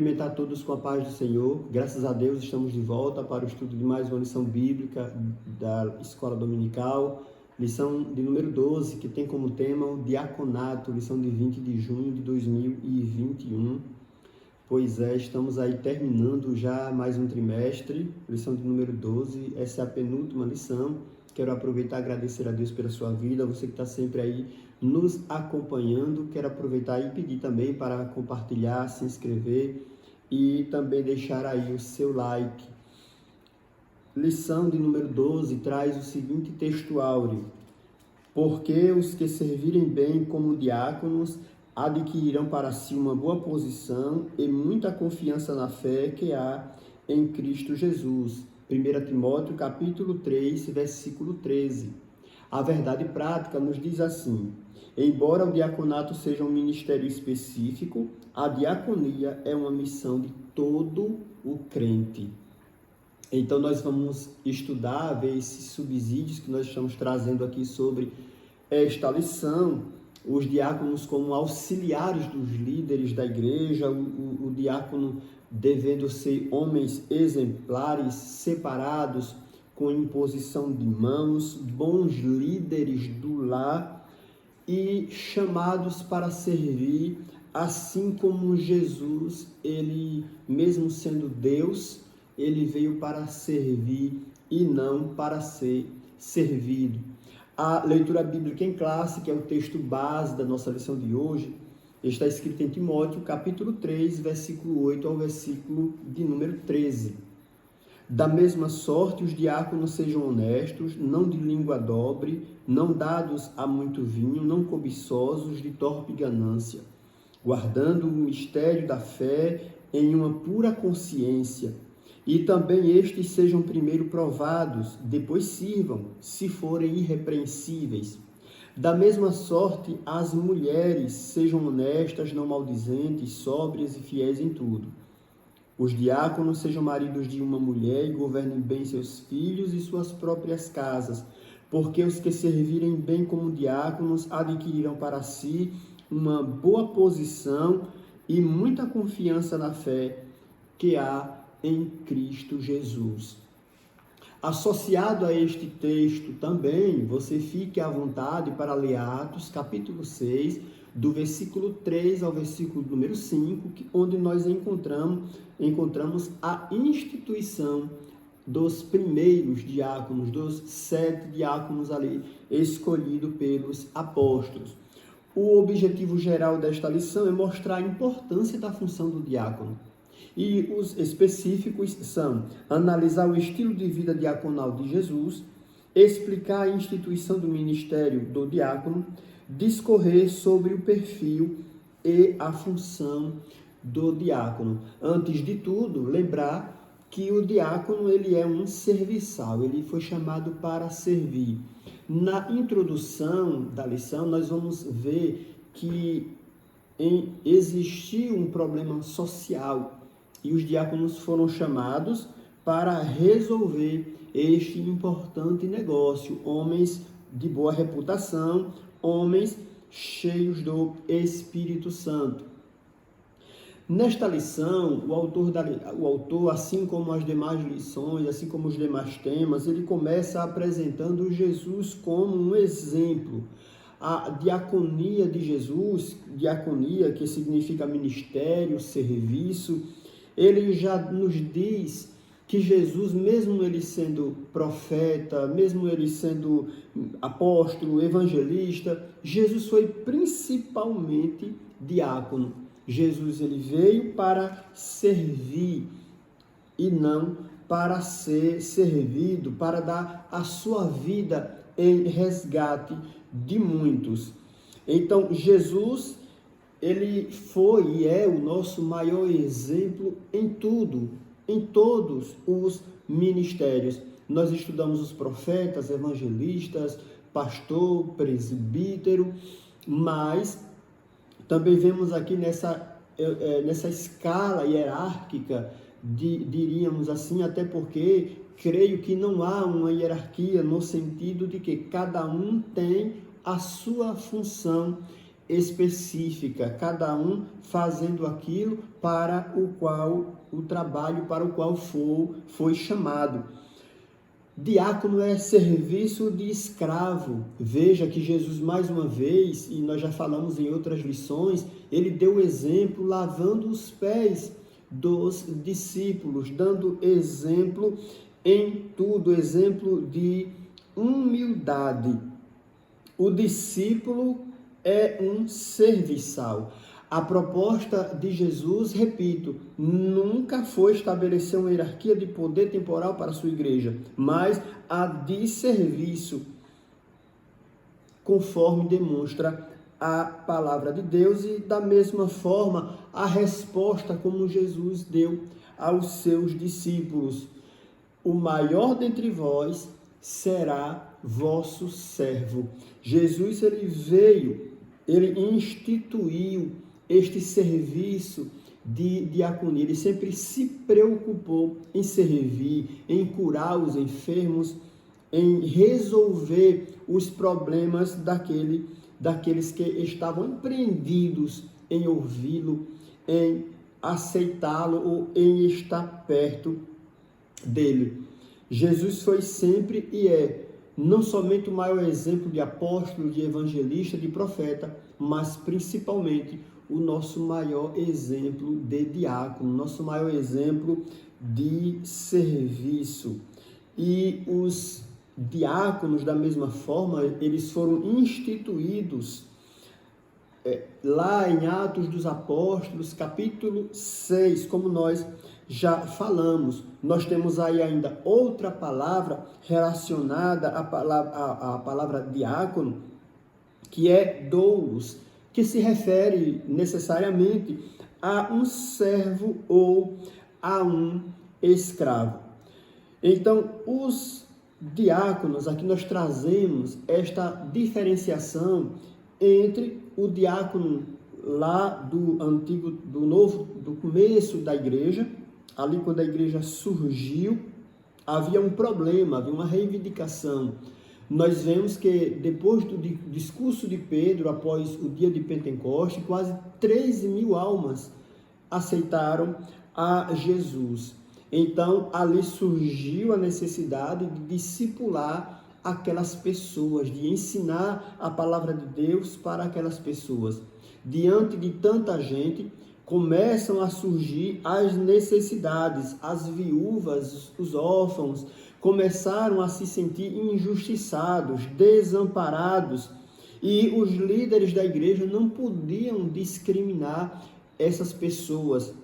Cumprimentar todos com a paz do Senhor. Graças a Deus estamos de volta para o estudo de mais uma lição bíblica da Escola Dominical, lição de número 12, que tem como tema o diaconato, lição de 20 de junho de 2021. Pois é, estamos aí terminando já mais um trimestre, lição de número 12, essa é a penúltima lição. Quero aproveitar e agradecer a Deus pela sua vida, você que está sempre aí nos acompanhando. Quero aproveitar e pedir também para compartilhar, se inscrever e também deixar aí o seu like. Lição de número 12 traz o seguinte texto áureo: porque os que servirem bem como diáconos adquirirão para si uma boa posição e muita confiança na fé que há em Cristo Jesus. 1 Timóteo capítulo 3, versículo 13. A verdade prática nos diz assim: embora o diaconato seja um ministério específico, a diaconia é uma missão de todo o crente. Então nós vamos estudar, ver esses subsídios que nós estamos trazendo aqui sobre esta lição. Os diáconos como auxiliares dos líderes da igreja, o diácono devendo ser homens exemplares, separados, com imposição de mãos, bons líderes do lar e chamados para servir, assim como Jesus, ele mesmo sendo Deus, ele veio para servir e não para ser servido. A leitura bíblica em classe, que é o texto base da nossa lição de hoje, está escrito em Timóteo, capítulo 3, versículo 8 ao versículo de número 13. Da mesma sorte, os diáconos sejam honestos, não de língua dobre, não dados a muito vinho, não cobiçosos de torpe ganância, guardando o mistério da fé em uma pura consciência. E também estes sejam primeiro provados, depois sirvam, se forem irrepreensíveis. Da mesma sorte, as mulheres sejam honestas, não maldizentes, sóbrias e fiéis em tudo. Os diáconos sejam maridos de uma mulher e governem bem seus filhos e suas próprias casas, porque os que servirem bem como diáconos adquirirão para si uma boa posição e muita confiança na fé que há em Cristo Jesus. Associado a este texto também, você fique à vontade para ler Atos, capítulo 6, do versículo 3 ao versículo número 5, onde nós encontramos a instituição dos primeiros diáconos, dos 7 diáconos ali escolhidos pelos apóstolos. O objetivo geral desta lição é mostrar a importância da função do diácono. E os específicos são analisar o estilo de vida diaconal de Jesus, explicar a instituição do ministério do diácono, discorrer sobre o perfil e a função do diácono. Antes de tudo, lembrar que o diácono ele é um serviçal, ele foi chamado para servir. Na introdução da lição, nós vamos ver que existiu um problema social e os diáconos foram chamados para resolver este importante negócio. Homens de boa reputação, homens cheios do Espírito Santo. Nesta lição, o autor, assim como as demais lições, assim como os demais temas, ele começa apresentando Jesus como um exemplo. A diaconia de Jesus, diaconia que significa ministério, serviço, ele já nos diz que Jesus, mesmo ele sendo profeta, mesmo ele sendo apóstolo, evangelista, Jesus foi principalmente diácono. Jesus ele veio para servir e não para ser servido, para dar a sua vida em resgate de muitos. Então, Jesus ele foi e é o nosso maior exemplo em tudo, em todos os ministérios. Nós estudamos os profetas, evangelistas, pastor, presbítero, mas também vemos aqui nessa escala hierárquica, diríamos assim, até porque creio que não há uma hierarquia no sentido de que cada um tem a sua função específica, cada um fazendo aquilo para o qual o trabalho para o qual foi chamado. Diácono é serviço de escravo. Veja que Jesus, mais uma vez, e nós já falamos em outras lições, ele deu exemplo lavando os pés dos discípulos, dando exemplo em tudo, exemplo de humildade. O discípulo é um serviçal. A proposta de Jesus, repito, nunca foi estabelecer uma hierarquia de poder temporal para a sua igreja, mas a de serviço, conforme demonstra a palavra de Deus, e da mesma forma a resposta como Jesus deu aos seus discípulos: o maior dentre vós será vosso servo. Jesus, ele instituiu este serviço de diaconia. Ele sempre se preocupou em servir, em curar os enfermos, em resolver os problemas daqueles que estavam empreendidos em ouvi-lo, em aceitá-lo ou em estar perto dele. Jesus foi sempre e é não somente o maior exemplo de apóstolo, de evangelista, de profeta, mas principalmente o nosso maior exemplo de diácono, nosso maior exemplo de serviço. E os diáconos, da mesma forma, eles foram instituídos lá em Atos dos Apóstolos, capítulo 6, como nós já falamos. Nós temos aí ainda outra palavra relacionada à palavra diácono, que é doulos, que se refere necessariamente a um servo ou a um escravo. Então, os diáconos, aqui nós trazemos esta diferenciação entre o diácono lá do começo da igreja, ali quando a igreja surgiu, havia um problema, havia uma reivindicação. Nós vemos que depois do discurso de Pedro, após o dia de Pentecostes, quase 13.000 almas aceitaram a Jesus. Então, ali surgiu a necessidade de discipular aquelas pessoas, de ensinar a palavra de Deus para aquelas pessoas. Diante de tanta gente, começam a surgir as necessidades, as viúvas, os órfãos, começaram a se sentir injustiçados, desamparados, e os líderes da igreja não podiam discriminar essas pessoas.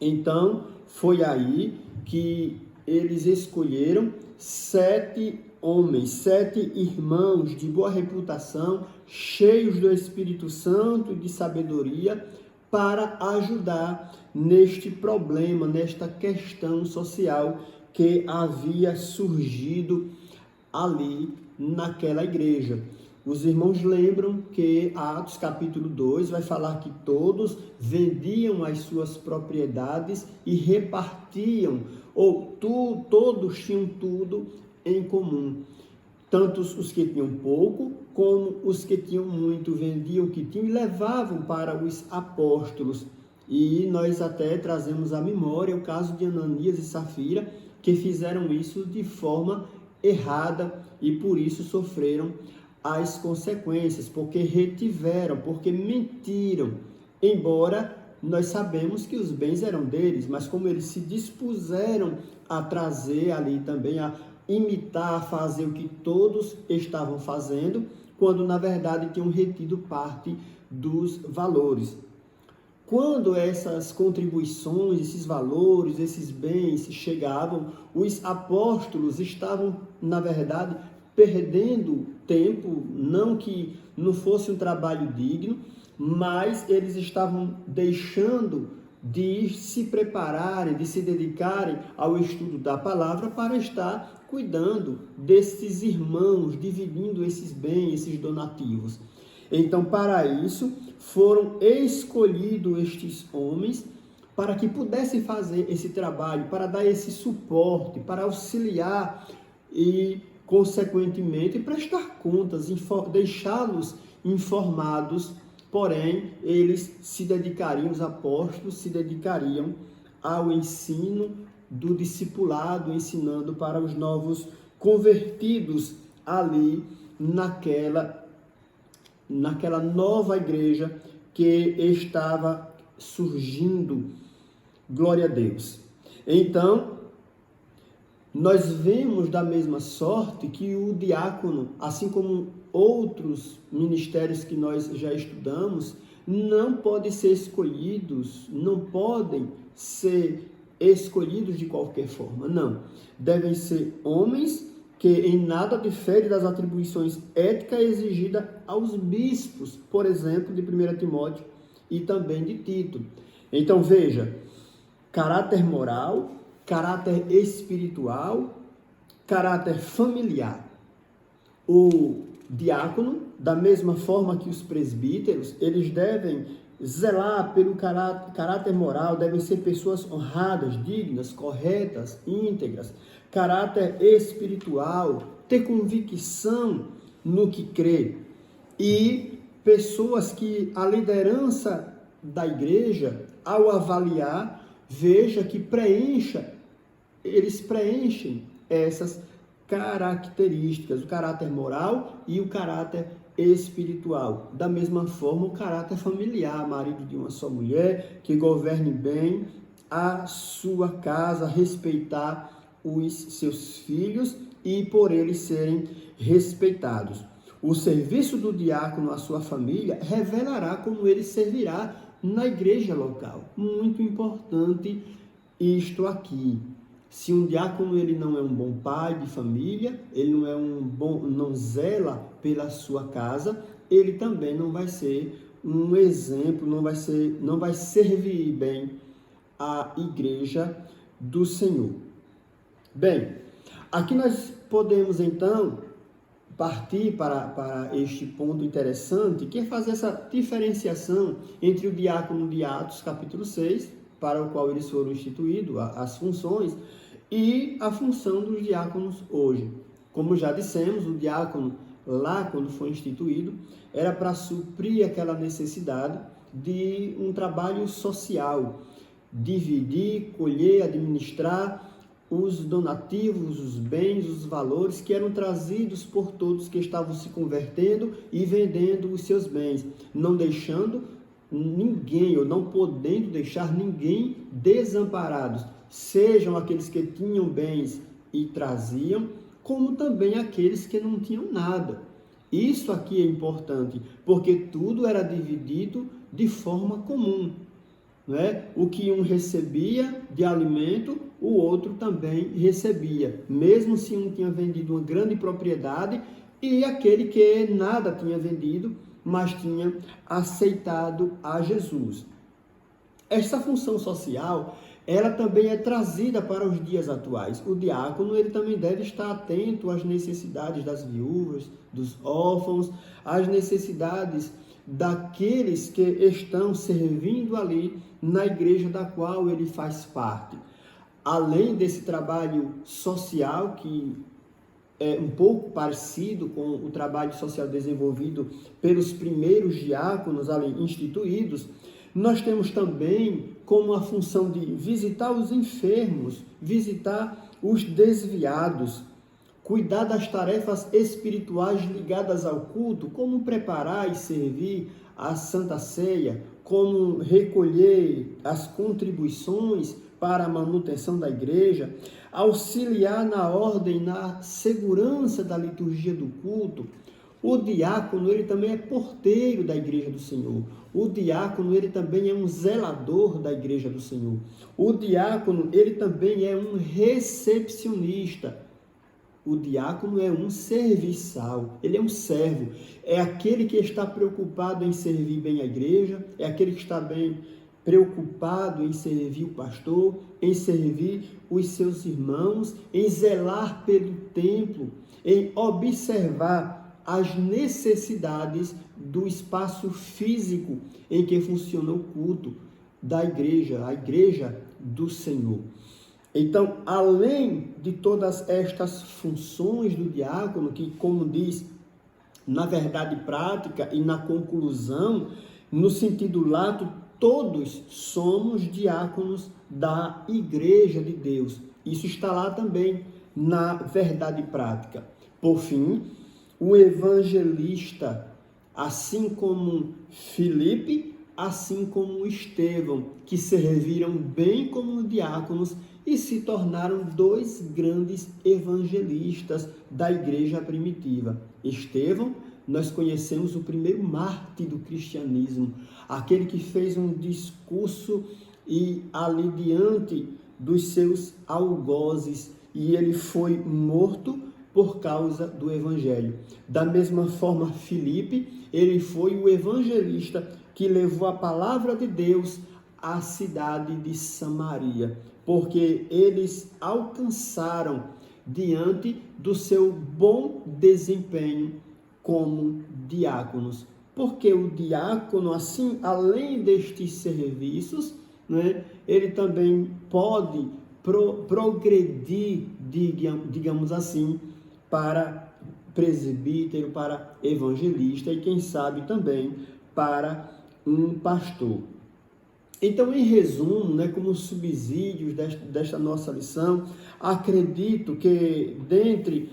Então, foi aí que eles escolheram 7 homens, 7 irmãos de boa reputação, cheios do Espírito Santo e de sabedoria, para ajudar neste problema, nesta questão social que havia surgido ali naquela igreja. Os irmãos lembram que Atos capítulo 2 vai falar que todos vendiam as suas propriedades e repartiam, ou todos tinham tudo em comum. Tanto os que tinham pouco, como os que tinham muito, vendiam o que tinham e levavam para os apóstolos. E nós até trazemos à memória o caso de Ananias e Safira, que fizeram isso de forma errada e por isso sofreram as consequências, porque retiveram, porque mentiram. Embora nós sabemos que os bens eram deles, mas como eles se dispuseram a trazer ali também, a imitar, a fazer o que todos estavam fazendo, quando na verdade tinham retido parte dos valores. Quando essas contribuições, esses valores, esses bens chegavam, os apóstolos estavam, na verdade, perdendo tempo, não que não fosse um trabalho digno, mas eles estavam deixando de se prepararem, de se dedicarem ao estudo da palavra para estar cuidando desses irmãos, dividindo esses bens, esses donativos. Então, para isso, foram escolhidos estes homens para que pudessem fazer esse trabalho, para dar esse suporte, para auxiliar e, consequentemente, prestar contas, deixá-los informados porém, eles se dedicariam, os apóstolos se dedicariam ao ensino do discipulado, ensinando para os novos convertidos ali naquela nova igreja que estava surgindo. Glória a Deus. Então, nós vemos da mesma sorte que o diácono, assim como outros ministérios que nós já estudamos, não podem ser escolhidos de qualquer forma, não. Devem ser homens que em nada difere das atribuições éticas exigidas aos bispos, por exemplo, de 1 Timóteo e também de Tito. Então, veja, caráter moral, caráter espiritual, caráter familiar. O diácono, da mesma forma que os presbíteros, eles devem zelar pelo caráter moral, devem ser pessoas honradas, dignas, corretas, íntegras. Caráter espiritual, ter convicção no que crê. E pessoas que a liderança da igreja, ao avaliar, veja que eles preenchem essas características, o caráter moral e o caráter espiritual. Da mesma forma, o caráter familiar, marido de uma só mulher, que governe bem a sua casa, respeitar os seus filhos e por eles serem respeitados. O serviço do diácono à sua família revelará como ele servirá na igreja local. Muito importante isto aqui. Se um diácono ele não é um bom pai de família, ele não zela pela sua casa, ele também não vai ser um exemplo, não vai servir bem a igreja do Senhor. Bem, aqui nós podemos então partir para este ponto interessante, que é fazer essa diferenciação entre o diácono de Atos, capítulo 6, para o qual eles foram instituídos, as funções, e a função dos diáconos hoje. Como já dissemos, o diácono, lá quando foi instituído, era para suprir aquela necessidade de um trabalho social, dividir, colher, administrar os donativos, os bens, os valores que eram trazidos por todos que estavam se convertendo e vendendo os seus bens, não deixando ninguém, ou não podendo deixar ninguém desamparados, sejam aqueles que tinham bens e traziam, como também aqueles que não tinham nada. Isso aqui é importante, porque tudo era dividido de forma comum. O que um recebia de alimento, o outro também recebia, mesmo se um tinha vendido uma grande propriedade e aquele que nada tinha vendido, mas tinha aceitado a Jesus. Essa função social, ela também é trazida para os dias atuais. O diácono, ele também deve estar atento às necessidades das viúvas, dos órfãos, às necessidades daqueles que estão servindo ali na igreja da qual ele faz parte. Além desse trabalho social, que é um pouco parecido com o trabalho social desenvolvido pelos primeiros diáconos ali instituídos, nós temos também como a função de visitar os enfermos, visitar os desviados, cuidar das tarefas espirituais ligadas ao culto, como preparar e servir a Santa Ceia, como recolher as contribuições para a manutenção da igreja, auxiliar na ordem, na segurança da liturgia do culto. O diácono, ele também é porteiro da igreja do Senhor. O diácono, ele também é um zelador da igreja do Senhor. O diácono, ele também é um recepcionista. O diácono é um serviçal, ele é um servo. É aquele que está preocupado em servir bem a igreja, é aquele que está bem preocupado em servir o pastor, em servir os seus irmãos, em zelar pelo templo, em observar as necessidades do espaço físico em que funciona o culto da igreja, a igreja do Senhor. Então, além de todas estas funções do diácono, que, como diz, na verdade prática e na conclusão, No sentido lato, todos somos diáconos da Igreja de Deus. Isso está lá também na verdade prática. Por fim, o evangelista, assim como Filipe, assim como Estevão, que serviram bem como diáconos e se tornaram dois grandes evangelistas da igreja primitiva. Estevão, nós conhecemos o primeiro mártir do cristianismo, aquele que fez um discurso e ali diante dos seus algozes, e ele foi morto por causa do evangelho. Da mesma forma, Filipe, ele foi o evangelista que levou a palavra de Deus à cidade de Samaria, porque eles alcançaram diante do seu bom desempenho como diáconos. Porque o diácono, assim, além destes serviços, né, ele também pode progredir, digamos assim, para presbítero, para evangelista e, quem sabe, também para um pastor. Então, em resumo, né, como subsídios desta nossa lição, acredito que dentre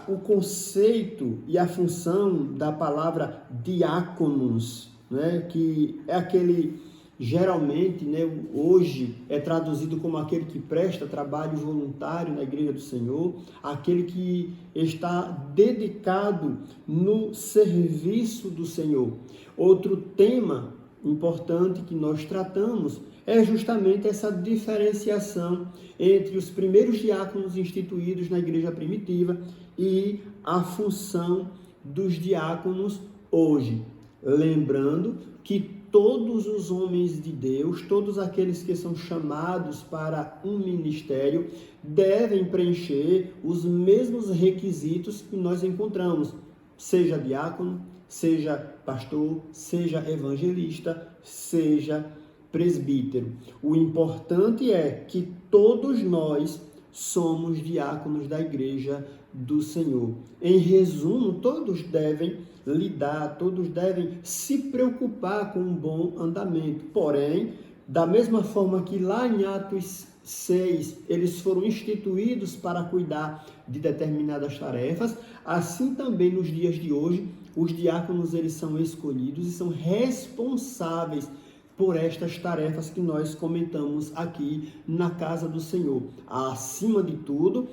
o conceito e a função da palavra diáconos, né, que é aquele, geralmente, né, hoje é traduzido como aquele que presta trabalho voluntário na Igreja do Senhor, aquele que está dedicado no serviço do Senhor. Outro tema importante que nós tratamos é justamente essa diferenciação entre os primeiros diáconos instituídos na igreja primitiva e a função dos diáconos hoje. Lembrando que todos os homens de Deus, todos aqueles que são chamados para um ministério, devem preencher os mesmos requisitos que nós encontramos, seja diácono, seja pastor, seja evangelista, seja presbítero. O importante é que todos nós somos diáconos da igreja do Senhor. Em resumo, todos devem lidar, todos devem se preocupar com um bom andamento. Porém, da mesma forma que lá em Atos 6, eles foram instituídos para cuidar de determinadas tarefas, assim também nos dias de hoje, os diáconos eles são escolhidos e são responsáveis por estas tarefas que nós comentamos aqui na casa do Senhor. Acima de tudo,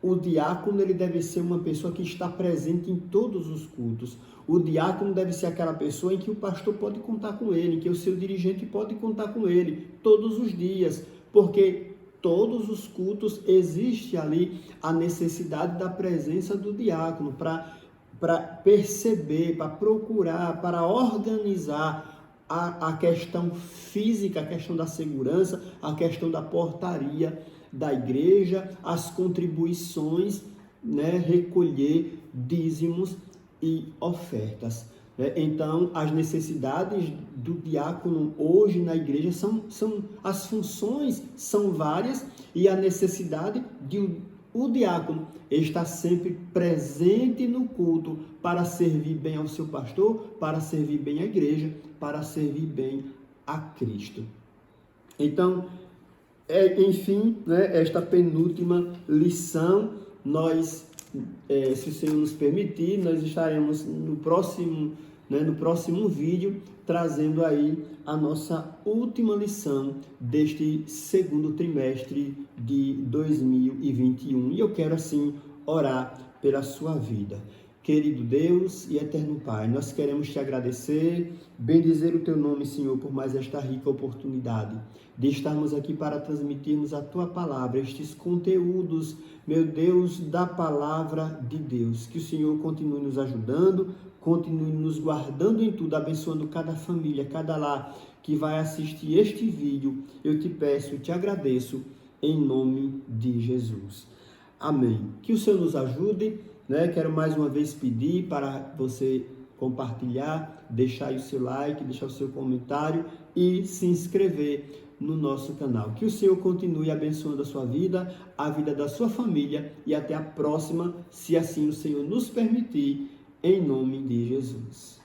o diácono ele deve ser uma pessoa que está presente em todos os cultos. O diácono deve ser aquela pessoa em que o pastor pode contar com ele, em que o seu dirigente pode contar com ele todos os dias, porque todos os cultos existe ali a necessidade da presença do diácono para perceber, para procurar, para organizar a questão física, a questão da segurança, a questão da portaria da igreja, as contribuições, né, recolher dízimos e ofertas. Então, as necessidades do diácono hoje na igreja as funções são várias e a necessidade de o diácono está sempre presente no culto para servir bem ao seu pastor, para servir bem à igreja, para servir bem a Cristo. Então, enfim, né, esta penúltima lição, nós, se o Senhor nos permitir, nós estaremos no próximo vídeo, trazendo aí a nossa última lição deste segundo trimestre de 2021. E eu quero, assim, orar pela sua vida. Querido Deus e eterno Pai, nós queremos te agradecer, bendizer o teu nome, Senhor, por mais esta rica oportunidade de estarmos aqui para transmitirmos a tua palavra, estes conteúdos, meu Deus, da palavra de Deus. Que o Senhor continue nos ajudando, continue nos guardando em tudo, abençoando cada família, cada lar que vai assistir este vídeo. Eu te peço, te agradeço, em nome de Jesus. Amém. Que o Senhor nos ajude, né? Quero mais uma vez pedir para você compartilhar, deixar aí o seu like, deixar o seu comentário e se inscrever no nosso canal. Que o Senhor continue abençoando a sua vida, a vida da sua família e até a próxima, se assim o Senhor nos permitir, em nome de Jesus.